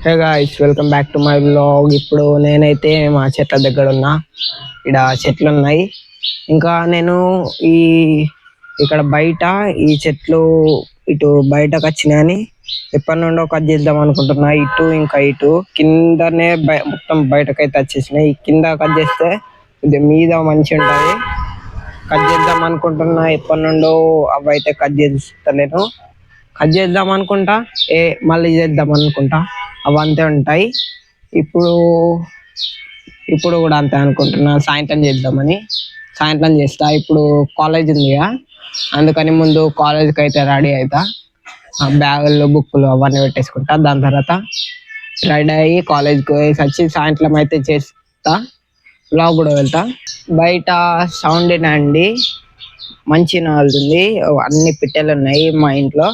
Hey guys, welcome back to my vlog. ఇప్పుడు నేనైతే మా చెట్ల దగ్గర ఉన్నా. ఇక్కడ చెట్లు ఉన్నాయి. ఇంకా నేను ఈ ఇక్కడ బయట ఈ చెట్లు ఇటు బయటకు వచ్చినాయని ఎప్పటి నుండో కట్ చేద్దాం అనుకుంటున్నా. ఇటు ఇంకా ఇటు కిందనే మొత్తం బయటకైతే వచ్చేసినాయి. ఈ కింద కట్ చేస్తే ఇది మీద మంచి ఉంటది. కట్ చేద్దాం అనుకుంటున్నా. ఎప్పటి నుండో అవి అయితే కట్ చేస్తలేను. కట్ చేద్దాం అనుకుంటా, మళ్ళీ చేద్దాం అనుకుంటా, అవంతే ఉంటాయి. ఇప్పుడు ఇప్పుడు కూడా అంతే అనుకుంటున్నా. సాయంత్రం చేద్దామని సాయంత్రం చేస్తా. ఇప్పుడు కాలేజ్ ఉందిగా, అందుకని ముందు కాలేజ్కి అయితే రెడీ అవుతా. బ్యాగులు బుక్కులు అవన్నీ పెట్టేసుకుంటా. దాని తర్వాత రెడీ అయ్యి కాలేజ్కి వచ్చి సాయంత్రం అయితే చేస్తా. బ్లాగ్ కూడా వెళ్తా. బయట సౌండ్ అండి మంచి వెళ్తుంది. అన్ని పిట్టెలు ఉన్నాయి మా ఇంట్లో.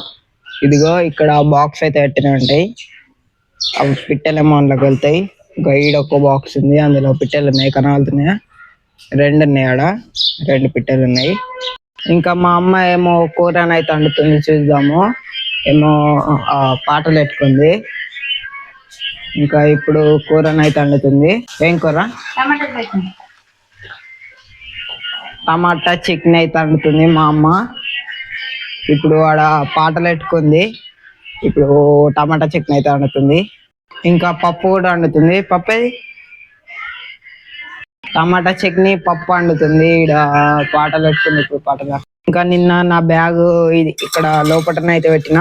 ఇదిగో ఇక్కడ బాక్స్ అయితే పెట్టిన ఉంటాయి. అవి పిట్టెలేమో అందులోకి వెళ్తాయి. ఇంకా ఈడొక్క బాక్స్ ఉంది, అందులో పిట్టెలు ఉన్నాయి. కనబడుతున్నాయా? రెండు ఉన్నాయి. ఆడ రెండు పిట్టెలు ఉన్నాయి. ఇంకా మా అమ్మ ఏమో కూరని అయితే వండుతుంది, చూద్దాము. ఏమో పాటలు పెట్టుకుంది. ఇంకా ఇప్పుడు కూరని అయితే వండుతుంది. ఏం కూర? టమాటా చికెన్ అయితే వండుతుంది మా అమ్మ. ఇప్పుడు ఆడ పాటలు పెట్టుకుంది. ఇప్పుడు టమాటా చికెన్ అయితే వండుతుంది. ఇంకా పప్పు కూడా వండుతుంది. పప్పు టమాటా చట్నీ పప్పు వండుతుంది. ఇక్కడ పాటలు పెట్టుకుంది. ఇప్పుడు పాటలు. ఇంకా నిన్న నా బ్యాగ్ ఇది ఇక్కడ లోపలనైతే పెట్టిన.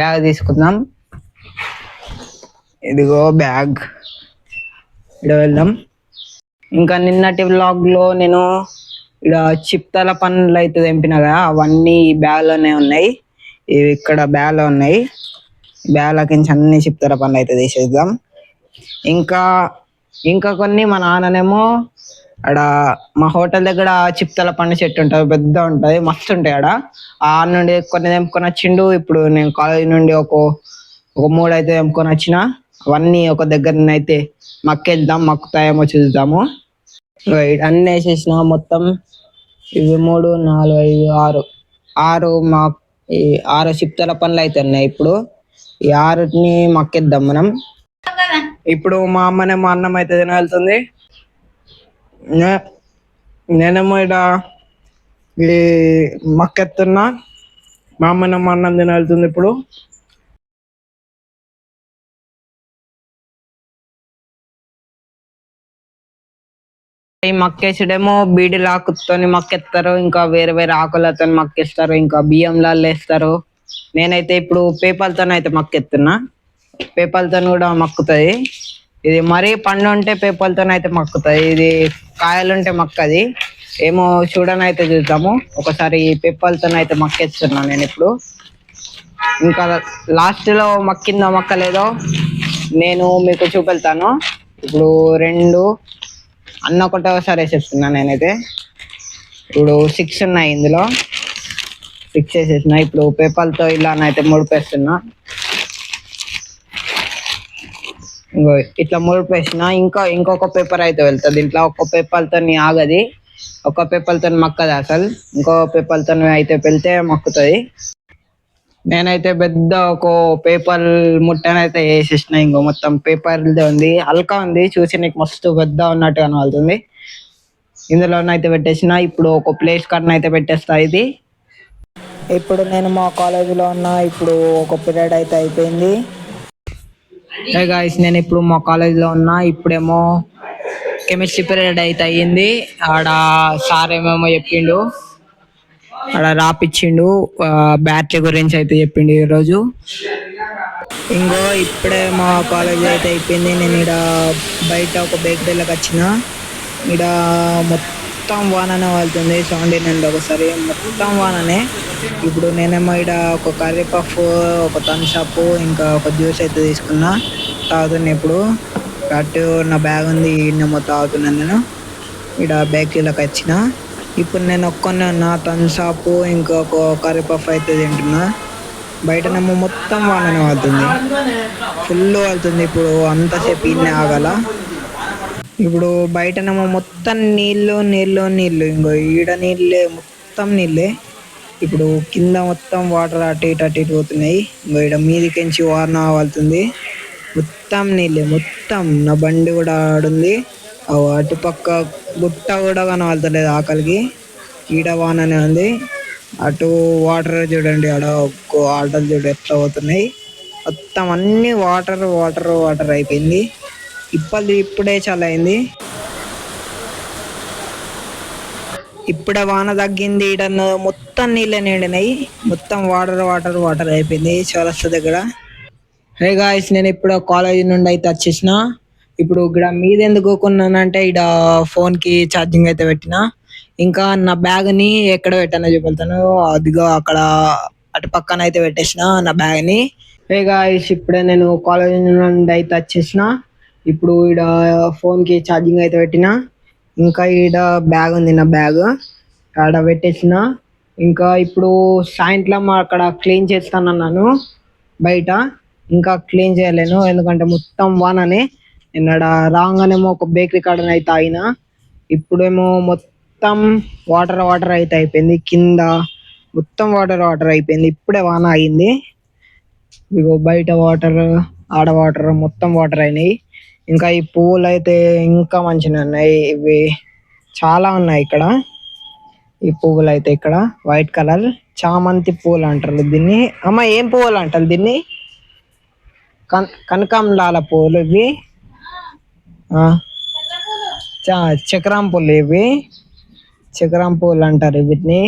బ్యాగ్ తీసుకుందాం. ఇదిగో బ్యాగ్. ఇక్కడ వెళ్దాం. ఇంకా నిన్నటి వ్లాగ్ లో నేను ఇక్కడ చిప్తల పండ్లు అయితే తెంపిన కదా, అవన్నీ ఈ బ్యాగ్ లోనే ఉన్నాయి. ఇవి ఇక్కడ బ్యాగ్ లో ఉన్నాయి. బ్యాగ్ లోకి అన్ని చిప్తల పండ్లు అయితే తీసేద్దాం. ఇంకా కొన్ని మా నాన్ననేమో ఆడ మా హోటల్ దగ్గర చిప్తల పండు చెట్టు ఉంటుంది, పెద్ద ఉంటది, మస్తు ఉంటాయి. ఆడ నుండి కొన్ని తెంపుకొని వచ్చిండు. ఇప్పుడు నేను కాలేజ్ నుండి ఒక మూడు అయితే తెంపుకొని వచ్చిన. అవన్నీ ఒక దగ్గర అయితే మక్కేద్దాం. మక్కుతాయేమో చూద్దాము. అన్నీ వేసేసిన మొత్తం. ఇవి 3, 4, 5, 6 ఈ 6 చిప్తల పండ్లు అయితే ఉన్నాయి. ఇప్పుడు ఈ 6ని మక్కేద్దాం మనం. ఇప్పుడు మా అమ్మనేమో అన్నం అయితే తినగలుగుతుంది. నేనేమో ఇక్కడ ఇది మక్కెత్తున్నా. మా అమ్మనేమో అన్నం తినగలుగుతుంది. ఇప్పుడు ఈ మక్కేసుడేమో బీడీల ఆకుతో మక్కెత్తారు. ఇంకా వేరే వేరే ఆకులతో మక్కేస్తారు. ఇంకా బియ్యంలా వేస్తారు. నేనైతే ఇప్పుడు పేపర్తో అయితే మక్కెత్తున్నా. పేపర్తో కూడా మక్కుతుంది. ఇది మరీ పండు ఉంటే పేపర్తో అయితే మక్కుతుంది. ఇది కాయలుంటే మక్కది. ఏమో చూడనైతే చూద్దాము. ఒకసారి పేపర్తో అయితే మక్కేస్తున్నా నేను ఇప్పుడు. ఇంకా లాస్ట్ లో మక్కిందో మక్కలేదో నేను మీకు చూపెళ్తాను. ఇప్పుడు 2 అన్న ఒకటోసారి వేసేస్తున్నా నేనైతే. ఇప్పుడు 6 ఉన్నాయి. ఇందులో 6 వేసేసిన. ఇప్పుడు పేపర్తో ఇలానైతే ముడిపేస్తున్నా. ఇట్లా ముడిపేసిన. ఇంకొక పేపర్ అయితే వెళ్తుంది. దీంట్లో ఒక పేపర్తో ఆగది, ఒక పేపర్తో మక్కది అసలు. ఇంకో పేపర్తో అయితే వెళ్తే మక్కుతుంది. నేనైతే పెద్ద ఒక పేపర్ ముట్టనైతే వేసేసిన. ఇంకో మొత్తం పేపర్దే ఉంది. హల్కా ఉంది, చూసి నీకు మస్తు పెద్ద ఉన్నట్టు కనబడుతుంది. ఇందులోనైతే పెట్టేసిన. ఇప్పుడు ఒక ప్లేస్ కన్నా అయితే పెట్టేస్తా. ఇది ఇప్పుడు నేను మా కాలేజీలో ఉన్నా. ఇప్పుడు ఒక పీరియడ్ అయితే అయిపోయింది. హే గాయ్స్, నేను ఇప్పుడు మా కాలేజ్లో ఉన్నా. ఇప్పుడేమో కెమిస్ట్రీ పీరియడ్ అయితే అయ్యింది. ఆడ సార్ ఏమేమో చెప్పిండు, ఆడ రాపిచ్చిండు. బ్యాటరీ గురించి అయితే చెప్పిండు ఈరోజు. ఇప్పుడే మా కాలేజ్ అయితే అయిపోయింది. నేను ఇక్కడ బయట ఒక బేకరీలోకి వచ్చిన. ఇక్కడ మొత్తం వాననే వెళ్తుంది. సౌండ్ నేను ఒకసారి మొత్తం వాననే. ఇప్పుడు నేనేమో ఇక్కడ ఒక కర్రీ పఫ్, ఒక థమ్స్ అప్, ఇంకా ఒక జ్యూస్ అయితే తీసుకున్నా. తాగుతున్నా. ఇప్పుడు అటు నా బ్యాగ్ ఉంది, ఈయనేమో తాగుతున్నాను నేను. ఇక్కడ బేకరీలోకి వచ్చిన. ఇప్పుడు నేను ఒక్కనే ఉన్నా. థమ్స్ అప్ ఇంకా ఒక కర్రీ పఫ్ అయితే తింటున్నా. బయటనేమో మొత్తం వాననే వెళ్తుంది, ఫుల్ వెళ్తుంది. ఇప్పుడు అంతసేపు ఇన్నే ఆగాల. ఇప్పుడు బయటనేమో మొత్తం నీళ్ళు నీళ్ళు నీళ్ళు. ఇంకో ఈడ నీళ్ళే, మొత్తం నీళ్ళే. ఇప్పుడు కింద మొత్తం వాటర్ అటు ఇటు పోతున్నాయి. ఇంకో ఈడ మీదికించి వాన వెళ్తుంది. మొత్తం నీళ్ళే, మొత్తం నా బండి కూడా ఆడుంది. అటుపక్క గుట్ట కూడా కనబడతలేదు ఆకలికి. ఈడ వాననే ఉంది. అటు వాటర్ చూడండి, ఆడ ఆటలు చూడు ఎట్లా పోతున్నాయి. మొత్తం అన్ని వాటర్ వాటర్ వాటర్ అయిపోయింది. ఇప్పుడే చాలా అయింది. ఇప్పుడే వాన తగ్గింది. ఈడ మొత్తం నీళ్ళే నిండినాయి. మొత్తం వాటర్ వాటర్ వాటర్ అయిపోయింది చౌరస్తా దగ్గర. హే గాయ్స్, నేను ఇప్పుడు కాలేజీ నుండి అయితే వచ్చేసిన. ఇప్పుడు ఇక్కడ మీద ఎందుకు కొన్నానంటే ఇక్కడ ఫోన్ కి ఛార్జింగ్ అయితే పెట్టిన. ఇంకా నా బ్యాగ్ ని ఎక్కడ పెట్టానో చూపెడతాను. అదిగో అక్కడ అటు పక్కన అయితే పెట్టేసిన నా బ్యాగ్ ని. హే గాయ్స్, ఇప్పుడే నేను కాలేజీ నుండి అయితే వచ్చేసిన. ఇప్పుడు ఈడ ఫోన్ కి ఛార్జింగ్ అయితే పెట్టిన. ఇంకా ఈడ బ్యాగ్ ఉంది, నా బ్యాగ్ ఆడ పెట్టేసిన. ఇంకా ఇప్పుడు సాయంత్రం అక్కడ క్లీన్ చేస్తానన్నాను బయట. ఇంకా క్లీన్ చేయలేను ఎందుకంటే మొత్తం వాననే. నిన్నడ రాగానేమో ఒక బేకరీ కాడ అయితే ఆగిన. ఇప్పుడేమో మొత్తం వాటర్ వాటర్ అయితే అయిపోయింది. కింద మొత్తం వాటర్ వాటర్ అయిపోయింది. ఇప్పుడే వాన ఆగింది. ఇగో బయట వాటర్, ఆడ వాటర్, మొత్తం వాటర్ అయినాయి. ఇంకా ఈ పువ్వులు అయితే ఇంకా మంచిగా ఉన్నాయి. ఇవి చాలా ఉన్నాయి ఇక్కడ. ఈ పువ్వులు అయితే ఇక్కడ వైట్ కలర్ చామంతి పువ్వులు అంటారు దీన్ని. అమ్మ, ఏం పువ్వులు అంటారు దీన్ని? కనకాంబరాల పూలు ఇవి. చక్రం పూలు ఇవి. చక్రం పూలు అంటారు వీటిని.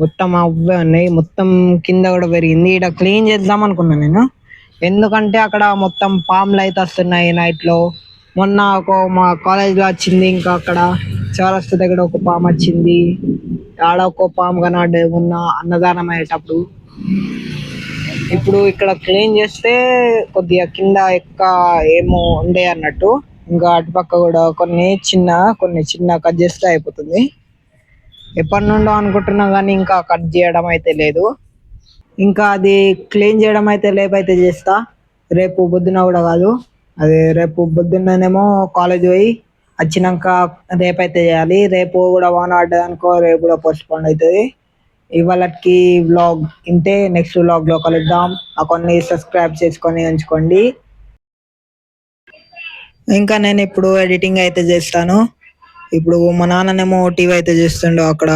మొత్తం అవే ఉన్నాయి. మొత్తం కింద కూడా పెరిగింది. ఇక్కడ క్లీన్ చేద్దాం అనుకున్నా నేను, ఎందుకంటే అక్కడ మొత్తం పాములు అయితే వస్తున్నాయి నైట్ లో. మొన్న మా కాలేజ్ లో వచ్చింది. ఇంకా అక్కడ చౌరస్తా దగ్గర ఒక పాము వచ్చింది. ఆడ ఒక పాము కనబడ్డది మొన్న అన్నదానం అయ్యేటప్పుడు. ఇప్పుడు ఇక్కడ క్లీన్ చేస్తే కొద్దిగా కింద ఏమో ఉండే అన్నట్టు. ఇంకా అటుపక్క కూడా కొన్ని చిన్న కట్ చేస్తే అయిపోతుంది. ఎప్పటి నుండో అనుకుంటున్నా కానీ ఇంకా కట్ చేయడం అయితే లేదు. ఇంకా అది క్లీన్ చేయడం అయితే రేపైతే చేస్తా. రేపు పొద్దున కూడా కాదు, అది రేపు పొద్దున్ననేమో కాలేజ్ పోయి వచ్చినాక రేపైతే చేయాలి. రేపు కూడా వాన పడ్డదనుకో, రేపు కూడా పోస్ట్పోన్ అవుతుంది. ఇవాళకి వ్లాగ్ ఇంతే. నెక్స్ట్ వ్లాగ్ లో కలుద్దాం. అకౌంట్ని సబ్స్క్రైబ్ చేసుకొని ఉంచుకోండి. ఇంకా నేను ఇప్పుడు ఎడిటింగ్ అయితే చేస్తాను. ఇప్పుడు మా నాన్ననేమో టీవీ అయితే చూస్తుండు. అక్కడ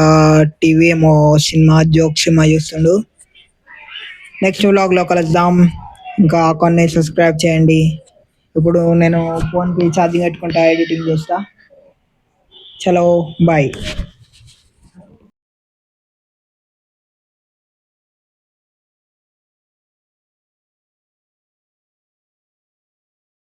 టీవీ ఏమో జోక్ సినిమా చూస్తుండు. నెక్స్ట్ వ్లాగ్ లో కలుద్దాం. ఇంకా అకౌంట్ని సబ్స్క్రైబ్ చేయండి. ఇప్పుడు నేను ఫోన్కి ఛార్జింగ్ పెట్టుకుంటా, ఎడిటింగ్ చేస్తా. చలో బాయ్.